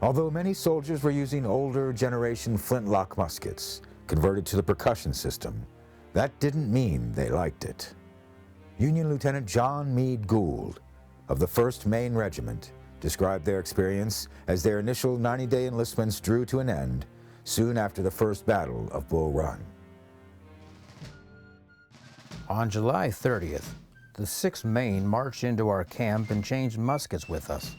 Although many soldiers were using older generation flintlock muskets, converted to the percussion system, that didn't mean they liked it. Union Lieutenant John Meade Gould of the 1st Maine Regiment described their experience as their initial 90-day enlistments drew to an end soon after the first battle of Bull Run. On July 30th, the 6th Maine marched into our camp and changed muskets with us.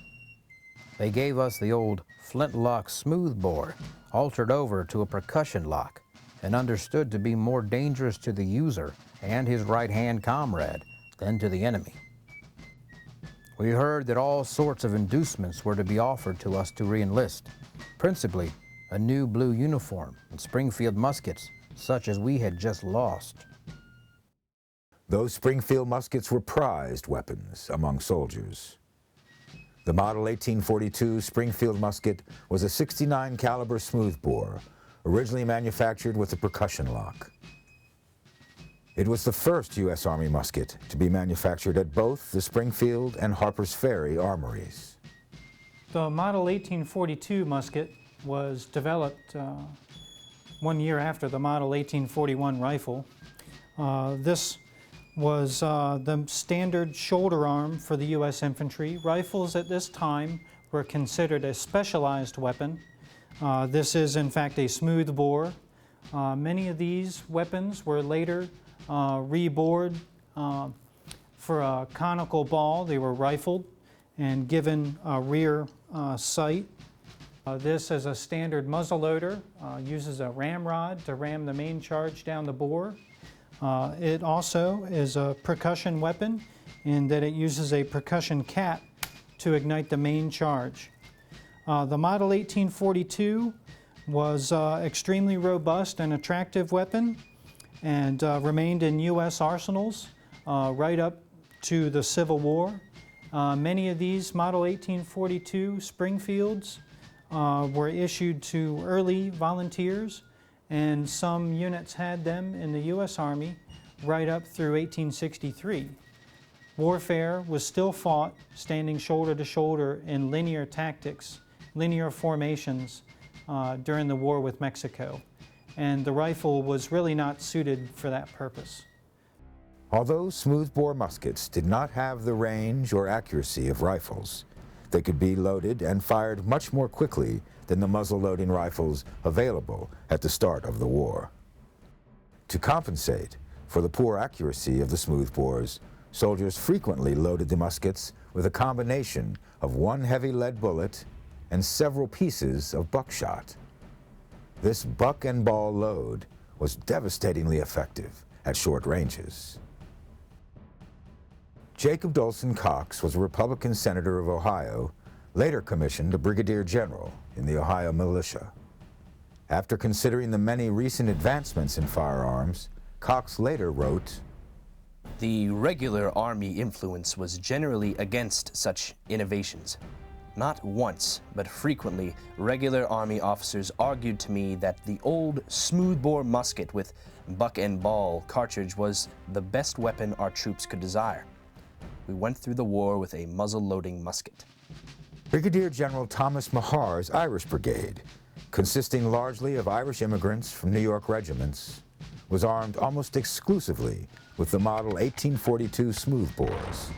They gave us the old flintlock smoothbore, altered over to a percussion lock, and understood to be more dangerous to the user and his right-hand comrade than to the enemy. We heard that all sorts of inducements were to be offered to us to re-enlist, principally a new blue uniform and Springfield muskets, such as we had just lost. Those Springfield muskets were prized weapons among soldiers. The Model 1842 Springfield musket was a 69 caliber smoothbore, originally manufactured with a percussion lock. It was the first U.S. Army musket to be manufactured at both the Springfield and Harper's Ferry armories. The Model 1842 musket was developed 1 year after the Model 1841 rifle. This was the standard shoulder arm for the U.S. infantry. Rifles at this time were considered a specialized weapon. This is in fact a smoothbore. Many of these weapons were later rebored for a conical ball. They were rifled and given a rear sight. This is a standard muzzleloader, uses a ramrod to ram the main charge down the bore. It also is a percussion weapon in that it uses a percussion cap to ignite the main charge. The Model 1842 was extremely robust and attractive weapon and remained in U.S. arsenals right up to the Civil War. Many of these Model 1842 Springfields were issued to early volunteers, and some units had them in the U.S. Army right up through 1863. Warfare was still fought standing shoulder to shoulder in linear tactics, linear formations during the war with Mexico, and the rifle was really not suited for that purpose. Although smoothbore muskets did not have the range or accuracy of rifles, they could be loaded and fired much more quickly than the muzzle-loading rifles available at the start of the war. To compensate for the poor accuracy of the smoothbores, soldiers frequently loaded the muskets with a combination of one heavy lead bullet and several pieces of buckshot. This buck and ball load was devastatingly effective at short ranges. Jacob Dolson Cox was a Republican senator of Ohio, later commissioned a brigadier general in the Ohio militia. After considering the many recent advancements in firearms, Cox later wrote, "The regular Army influence was generally against such innovations. Not once, but frequently, regular Army officers argued to me that the old smoothbore musket with buck and ball cartridge was the best weapon our troops could desire. We went through the war with a muzzle-loading musket." Brigadier General Thomas Mahar's Irish Brigade, consisting largely of Irish immigrants from New York regiments, was armed almost exclusively with the Model 1842 smoothbores.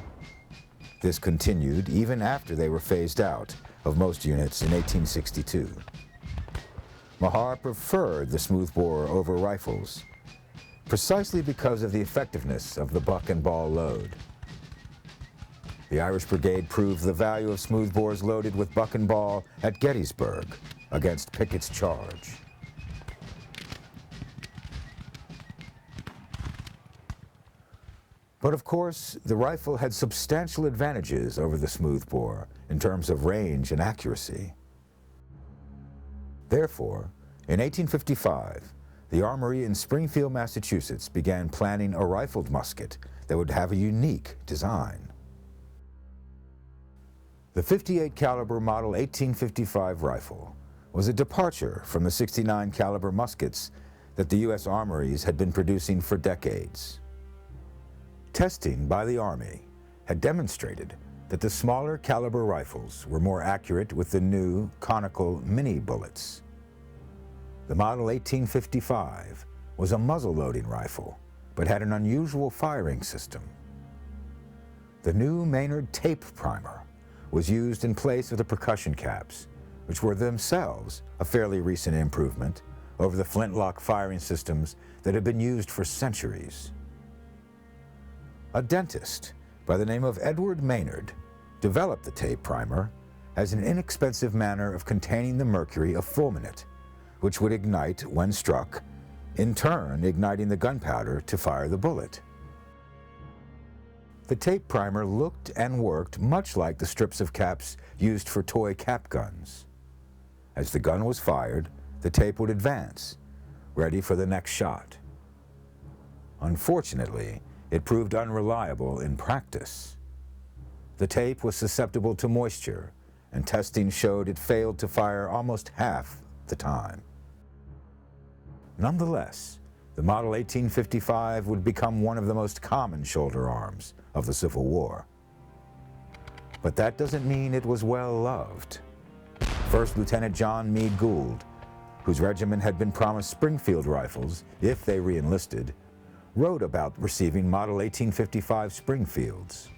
This continued even after they were phased out of most units in 1862. Mahar preferred the smoothbore over rifles, precisely because of the effectiveness of the buck and ball load. The Irish Brigade proved the value of smoothbores loaded with buck and ball at Gettysburg against Pickett's charge. But of course, the rifle had substantial advantages over the smoothbore in terms of range and accuracy. Therefore, in 1855, the Armory in Springfield, Massachusetts began planning a rifled musket that would have a unique design. The 58 caliber Model 1855 rifle was a departure from the 69 caliber muskets that the U.S. armories had been producing for decades. Testing by the Army had demonstrated that the smaller caliber rifles were more accurate with the new conical mini bullets. The Model 1855 was a muzzle-loading rifle, but had an unusual firing system. The new Maynard tape primer was used in place of the percussion caps, which were themselves a fairly recent improvement over the flintlock firing systems that had been used for centuries. A dentist by the name of Edward Maynard developed the tape primer as an inexpensive manner of containing the mercury of fulminate, which would ignite when struck, in turn igniting the gunpowder to fire the bullet. The tape primer looked and worked much like the strips of caps used for toy cap guns. As the gun was fired, the tape would advance, ready for the next shot. Unfortunately, it proved unreliable in practice. The tape was susceptible to moisture, and testing showed it failed to fire almost half the time. Nonetheless, the Model 1855 would become one of the most common shoulder arms of the Civil War. But that doesn't mean it was well loved. First Lieutenant John Meade Gould, whose regiment had been promised Springfield Rifles if they re-enlisted, wrote about receiving Model 1855 Springfields.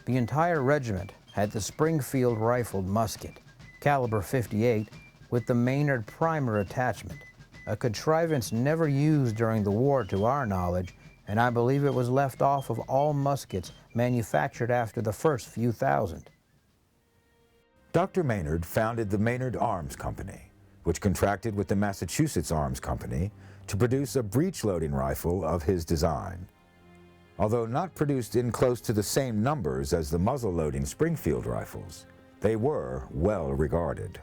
The entire regiment had the Springfield rifled musket, caliber 58, with the Maynard primer attachment, a contrivance never used during the war to our knowledge, and I believe it was left off of all muskets manufactured after the first few thousand. Dr. Maynard founded the Maynard Arms Company, which contracted with the Massachusetts Arms Company to produce a breech-loading rifle of his design. Although not produced in close to the same numbers as the muzzle-loading Springfield rifles, they were well regarded.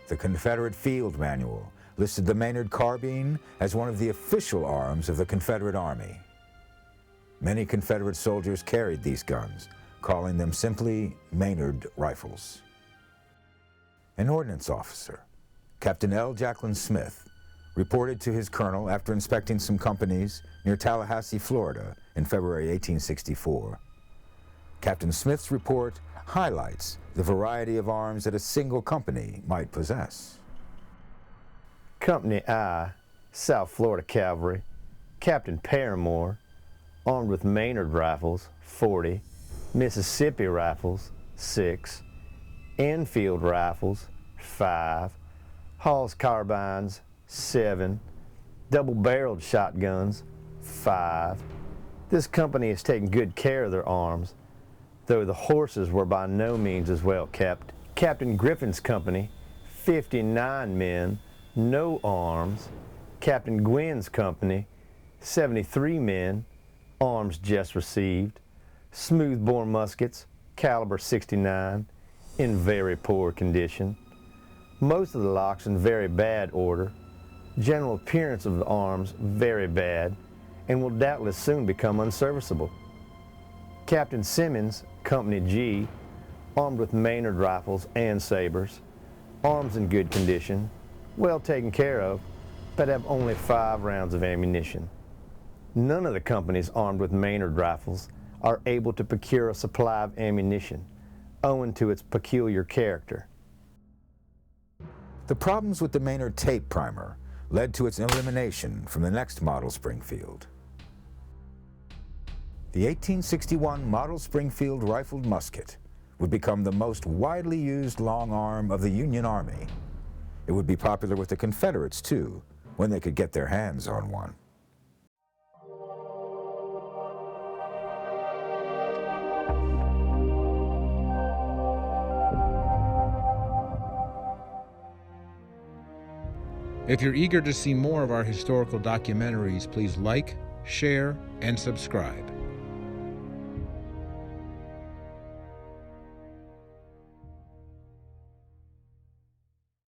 The Confederate Field Manual listed the Maynard carbine as one of the official arms of the Confederate Army. Many Confederate soldiers carried these guns, calling them simply Maynard Rifles. An ordnance officer, Captain L. Jacklin Smith, reported to his colonel after inspecting some companies near Tallahassee, Florida in February 1864. Captain Smith's report highlights the variety of arms that a single company might possess. Company I, South Florida Cavalry, Captain Paramore, armed with Maynard Rifles, 40, Mississippi Rifles, 6, Enfield Rifles, 5, Hall's Carbines, 7, double-barreled shotguns, 5. This company has taken good care of their arms, though the horses were by no means as well kept. Captain Griffin's company, 59 men, no arms. Captain Gwynn's company, 73 men, arms just received. Smoothbore muskets, caliber 69, in very poor condition. Most of the locks in very bad order. General appearance of the arms very bad, and will doubtless soon become unserviceable. Captain Simmons, Company G, armed with Maynard rifles and sabers, arms in good condition, well taken care of, but have only 5 rounds of ammunition. None of the companies armed with Maynard rifles are able to procure a supply of ammunition, owing to its peculiar character. The problems with the Maynard tape primer led to its elimination from the next model Springfield. The 1861 model Springfield rifled musket would become the most widely used long arm of the Union Army. It would be popular with the Confederates, too, when they could get their hands on one. If you're eager to see more of our historical documentaries, please like, share, and subscribe.